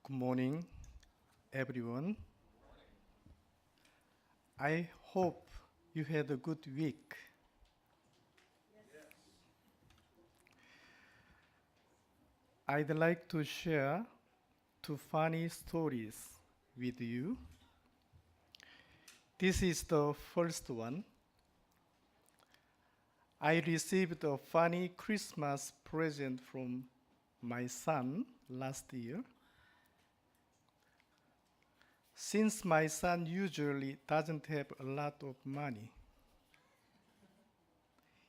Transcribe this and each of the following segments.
Good morning, everyone. I hope you had a good week. I'd like to share two funny stories with you. This is the first one. I received a funny Christmas present from my son last year. Since my son usually doesn't have a lot of money,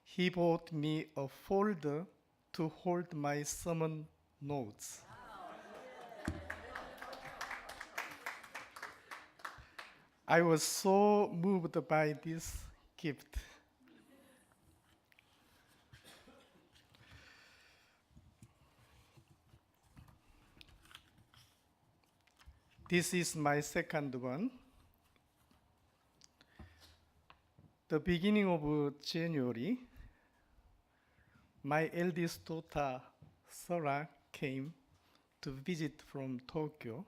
he bought me a folder to hold my sermon notes. I was so moved by this gift. This is my second one. The beginning of January, my eldest daughter, Sarah, came to visit from Tokyo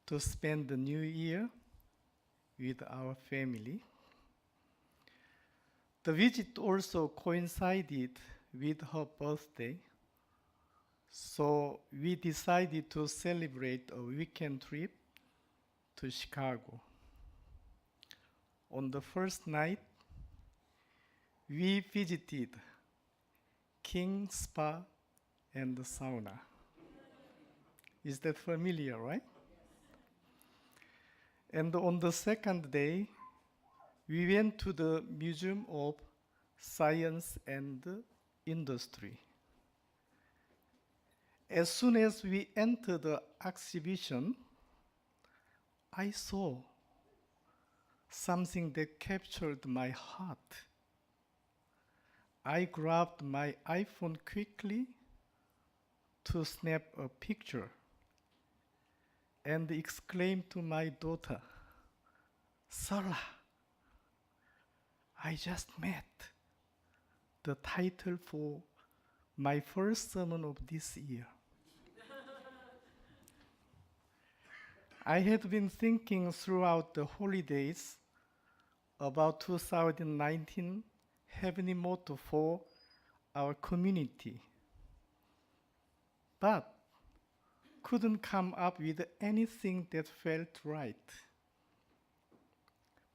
to spend the new year with our family. The visit also coincided with her birthday, so we decided to celebrate a weekend trip to Chicago. On the first night, we visited King Spa and the sauna. Is that familiar, right? And on the second day, we went to the Museum of Science and Industry. As soon as we entered the exhibition, I saw something that captured my heart. I grabbed my iPhone quickly to snap a picture and exclaimed to my daughter, "Sarah, I just met the title for my first sermon of this year." I had been thinking throughout the holidays about 2019 heavenly motto for our community, but couldn't come up with anything that felt right.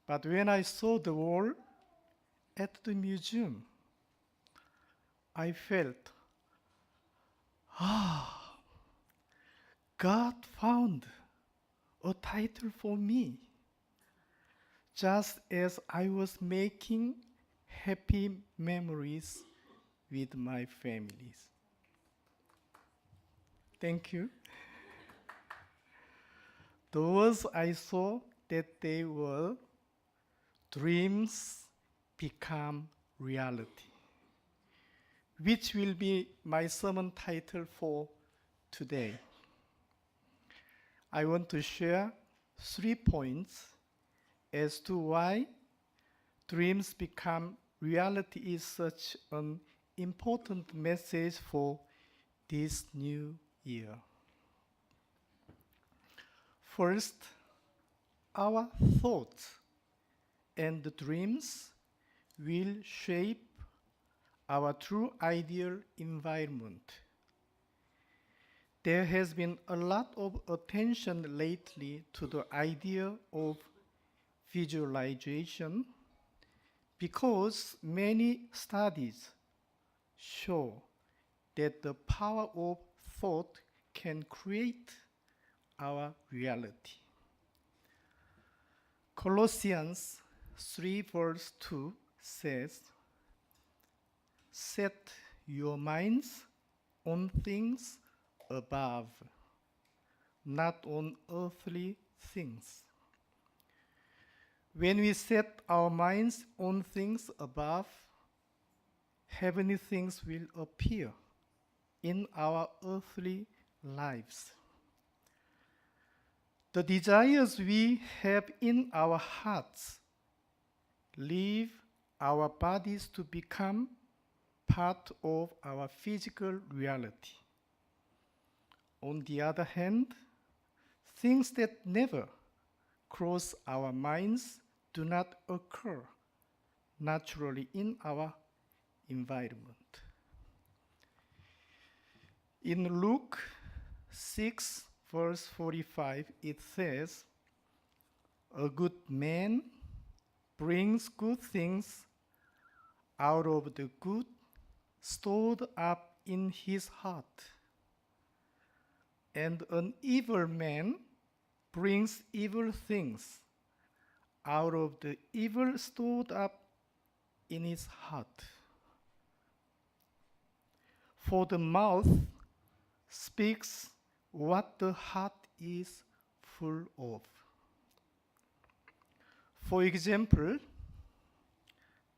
But when I saw the wall at the museum, I felt, God found a title for me, just as I was making happy memories with my families. Thank you. The words I saw that day were, "Dreams become reality," which will be my sermon title for today. I want to share 3 points as to why dreams become reality is such an important message for this new year. First, our thoughts and dreams will shape our true ideal environment. There has been a lot of attention lately to the idea of visualization because many studies show that the power of thought can create our reality. Colossians 3 verse 2 says, "Set your minds on things above, not on earthly things." When we set our minds on things above, heavenly things will appear in our earthly lives. The desires we have in our hearts leave our bodies to become part of our physical reality. On the other hand, things that never cross our minds do not occur naturally in our environment. In Luke 6, verse 45, it says, "A good man brings good things out of the good stored up in his heart. And an evil man brings evil things out of the evil stored up in his heart. For the mouth speaks what the heart is full of." For example,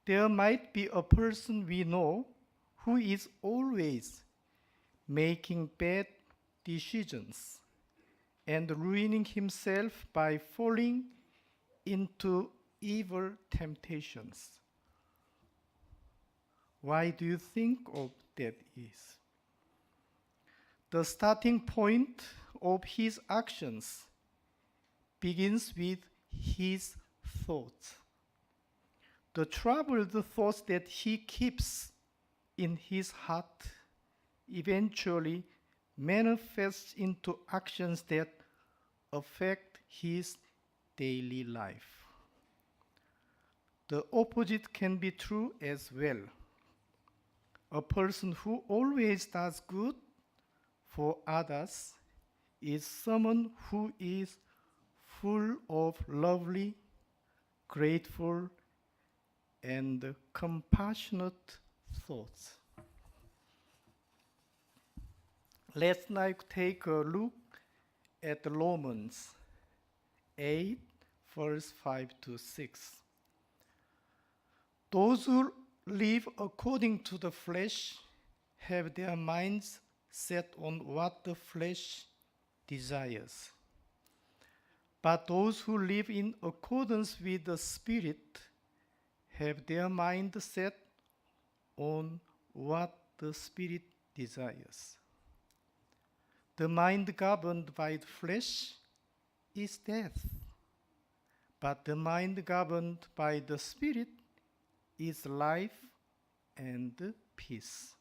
there might be a person we know who is always making bad decisions and ruining himself by falling into evil temptations. Why do you think of that is? The starting point of his actions begins with his thoughts. The troubled thoughts that he keeps in his heart eventually manifest into actions that affect his daily life. The opposite can be true as well. A person who always does good for others is someone who is full of lovely, grateful, and compassionate thoughts. Let's now take a look at Romans 8, verse 5 to 6. Those who live according to the flesh have their minds set on what the flesh desires. But those who live in accordance with the Spirit have their mind set on what the Spirit desires. The mind governed by the flesh is death, but the mind governed by the Spirit is life and peace.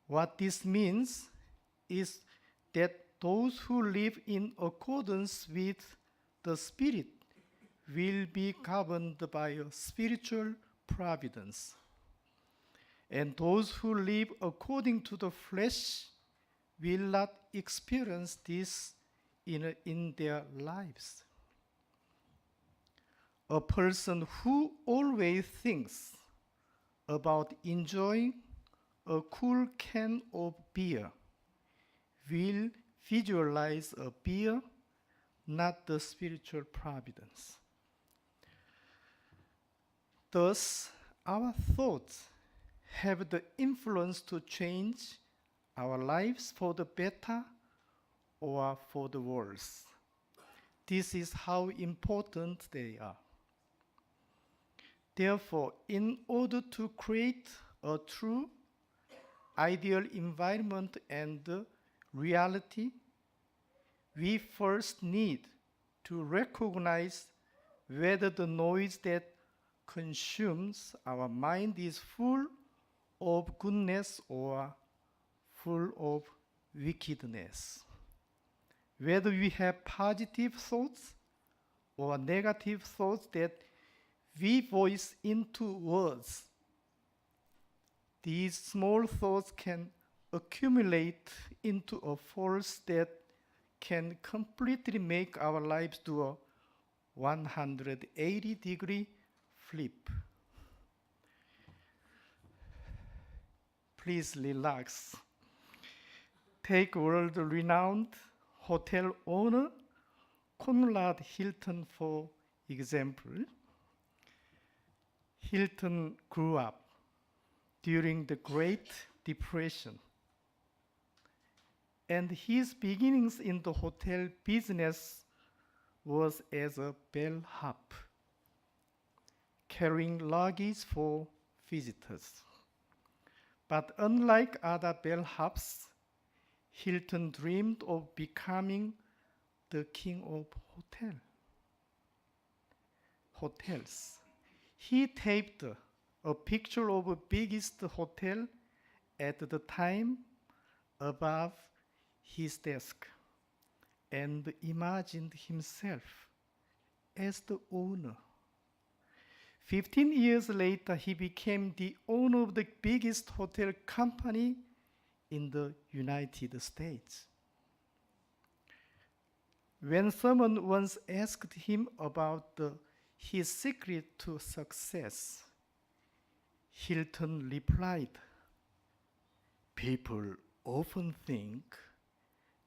What this means is that those who live in accordance with the Spirit will be governed by a spiritual providence. And those who live according to the flesh will not experience this in their lives. A person who always thinks about enjoying a cool can of beer will visualize a beer, not the spiritual providence. Thus, our thoughts have the influence to change our lives for the better or for the worse. This is how important they are. Therefore, in order to create a true, ideal environment and reality, we first need to recognize whether the noise that consumes our mind is full of goodness or full of wickedness. Whether we have positive thoughts or negative thoughts that we voice into words. These small thoughts can accumulate into a force that can completely make our lives do a 180-degree flip. Please relax. Take world-renowned hotel owner Conrad Hilton for example. Hilton grew up during the Great Depression, and his beginnings in the hotel business was as a bellhop, carrying luggage for visitors. But unlike other bellhops, Hilton dreamed of becoming the king of hotels. He taped a picture of the biggest hotel at the time above his desk and imagined himself as the owner. 15 years later, he became the owner of the biggest hotel company in the United States. When someone once asked him about his secret to success, Hilton replied, "People often think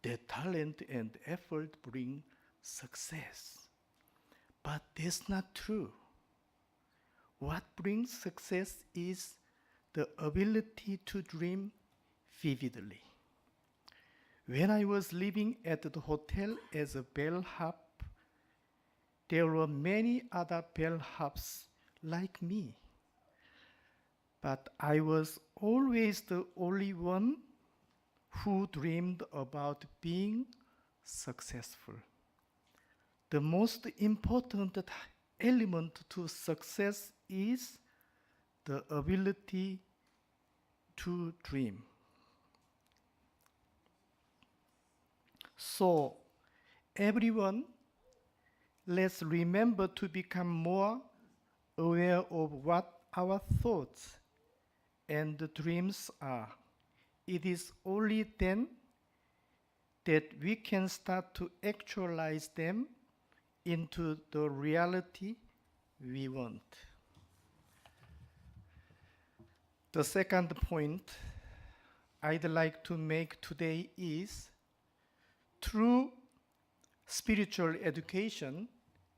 that talent and effort bring success, but that's not true. What brings success is the ability to dream vividly." When I was living at the hotel as a bellhop, there were many other bellhops like me. But I was always the only one who dreamed about being successful. The most important element to success is the ability to dream. So, everyone, let's remember to become more aware of what our thoughts and dreams are. It is only then that we can start to actualize them into the reality we want. The second point I'd like to make today is true spiritual education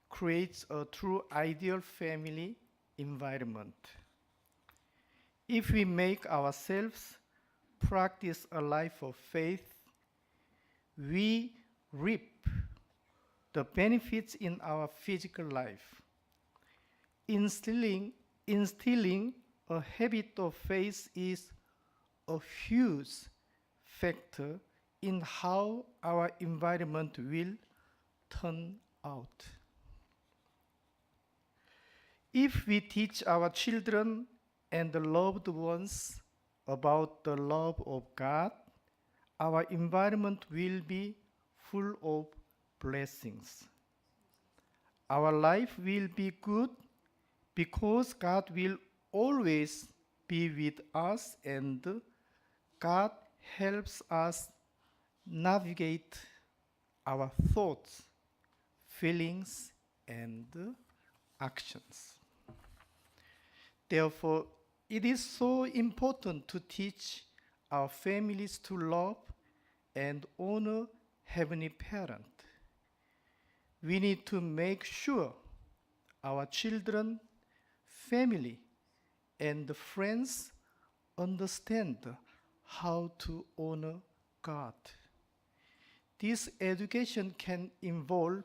creates a true ideal family environment. If we make ourselves practice a life of faith, we reap the benefits in our physical life. Instilling a habit of faith is a huge factor in how our environment will turn out. If we teach our children and the loved ones about the love of God, our environment will be full of blessings. Our life will be good because God will always be with us and God helps us navigate our thoughts, feelings, and actions. Therefore, it is so important to teach our families to love and honor Heavenly Parent. We need to make sure our children, family, and friends understand how to honor God. This education can involve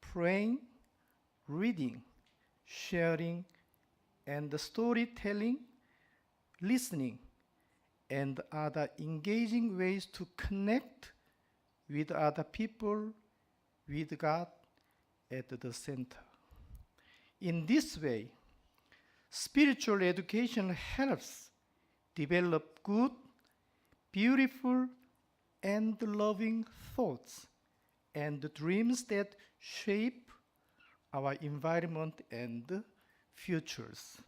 praying, reading, sharing, and storytelling, listening, and other engaging ways to connect with other people, with God at the center. In this way, spiritual education helps develop good, beautiful, and loving thoughts and dreams that shape our environment and futures.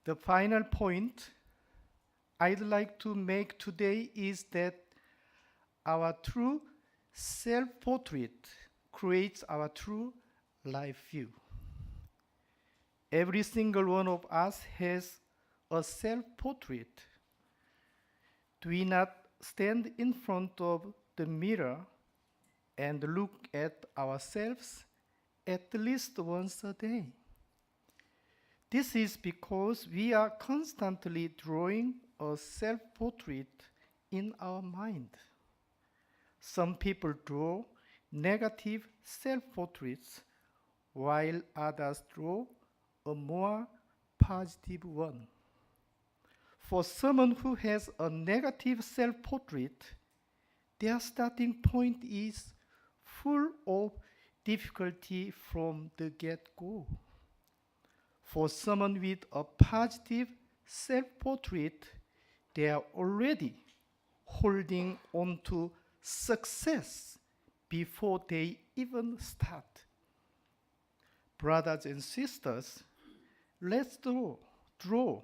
The final point I'd like to make today is that our true self-portrait creates our true life view. Every single one of us has a self-portrait. Do we not stand in front of the mirror and look at ourselves at least once a day? This is because we are constantly drawing a self-portrait in our mind. Some people draw negative self-portraits, while others draw a more positive one. For someone who has a negative self-portrait, their starting point is full of difficulty from the get-go. For someone with a positive self-portrait, they are already holding on to success before they even start. Brothers and sisters, let's draw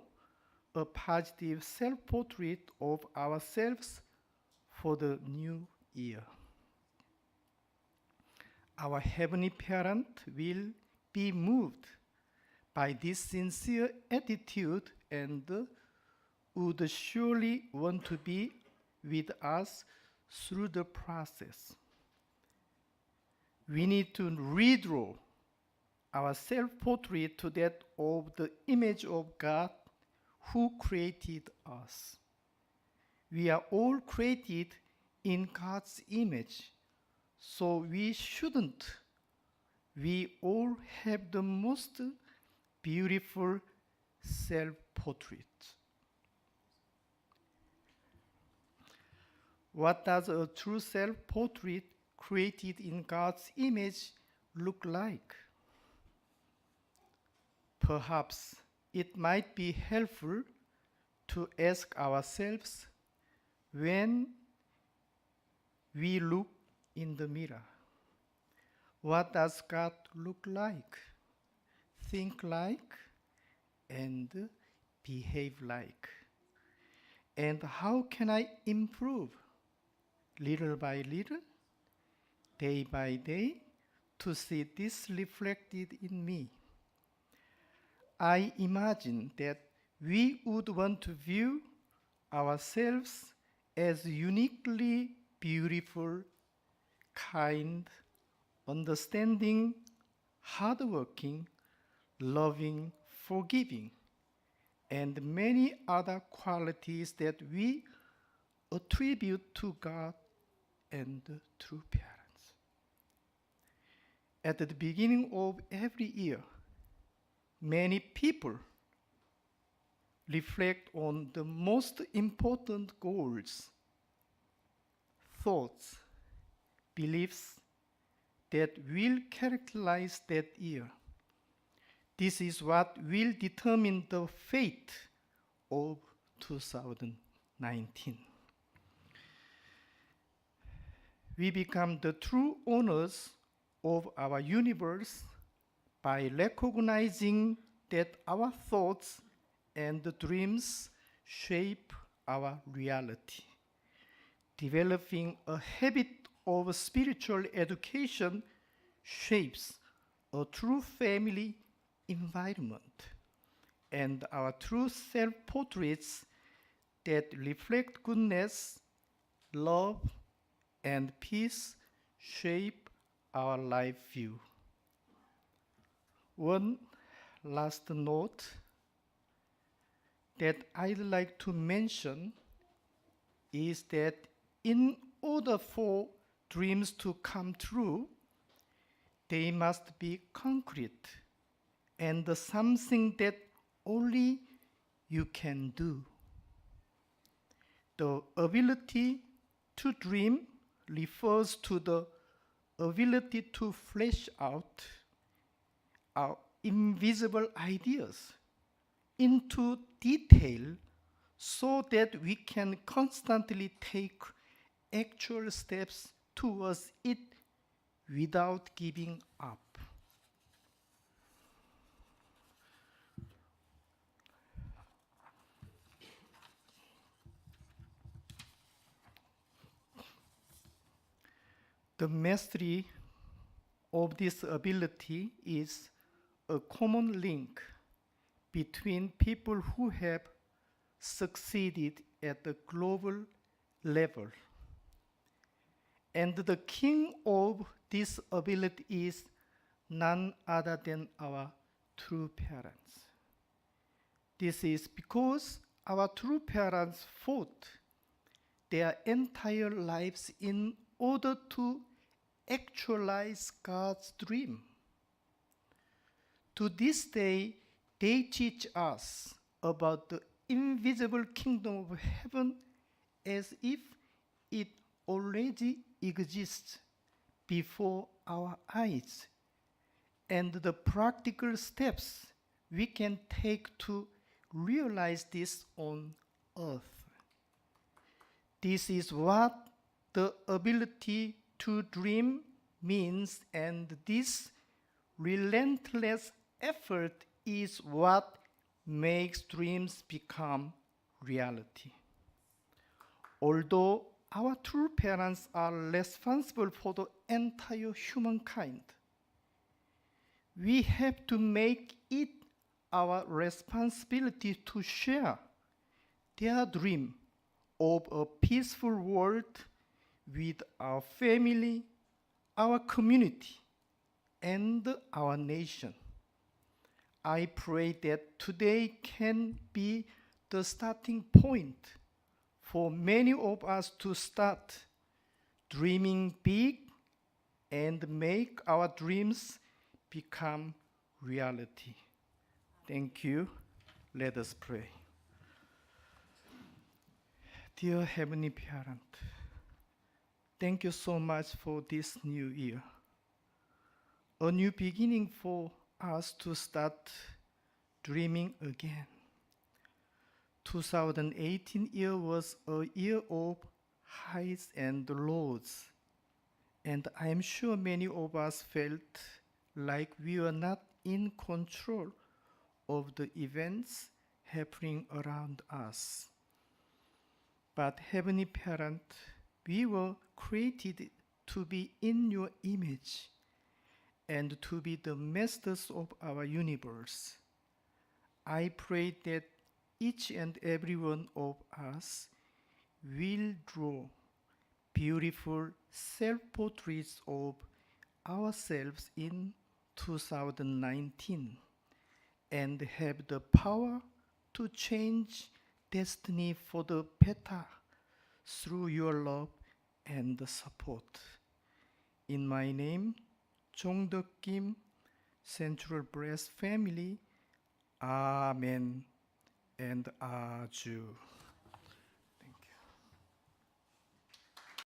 a positive self-portrait of ourselves for the new year. Our Heavenly Parent will be moved by this sincere attitude and would surely want to be with us through the process. We need to redraw our self-portrait to that of the image of God who created us. We are all created in God's image, so we all have the most beautiful self-portrait. What does a true self-portrait created in God's image look like? Perhaps it might be helpful to ask ourselves when we look in the mirror, what does God look like, think like, and behave like? And how can I improve little by little, day by day, to see this reflected in me? I imagine that we would want to view ourselves as uniquely beautiful, kind, understanding, hardworking, loving, forgiving, and many other qualities that we attribute to God and true parents. At the beginning of every year, many people reflect on the most important goals, thoughts, beliefs that will characterize that year. This is what will determine the fate of 2019. We become the true owners of our universe by recognizing that our thoughts and dreams shape our reality. Developing a habit of spiritual education shapes a true family environment, and our true self-portraits that reflect goodness, love, and peace shape our life view. One last note that I'd like to mention is that in order for dreams to come true, they must be concrete and something that only you can do. The ability to dream refers to the ability to flesh out our invisible ideas into detail so that we can constantly take actual steps towards it without giving up. The mastery of this ability is a common link between people who have succeeded at the global level. And the king of this ability is none other than our true parents. This is because our true parents fought their entire lives in order to actualize God's dream. To this day, they teach us about the invisible kingdom of heaven as if it already exists before our eyes, and the practical steps we can take to realize this on earth. This is what the ability to dream means, and this relentless effort is what makes dreams become reality. Although our true parents are responsible for the entire humankind, we have to make it our responsibility to share their dream of a peaceful world with our family, our community, and our nation. I pray that today can be the starting point for many of us to start dreaming big and make our dreams become reality. Thank you. Let us pray. Dear Heavenly Parent, thank you so much for this new year. A new beginning for us to start dreaming again. 2018 year was a year of highs and lows, and I am sure many of us felt like we were not in control of the events happening around us. But Heavenly Parent, we were created to be in your image and to be the masters of our universe. I pray that each and every one of us will draw beautiful self-portraits of ourselves in 2019 and have the power to change destiny for the better through your love and support. In my name, Jong Kim, Central Breast Family, Amen and Aju.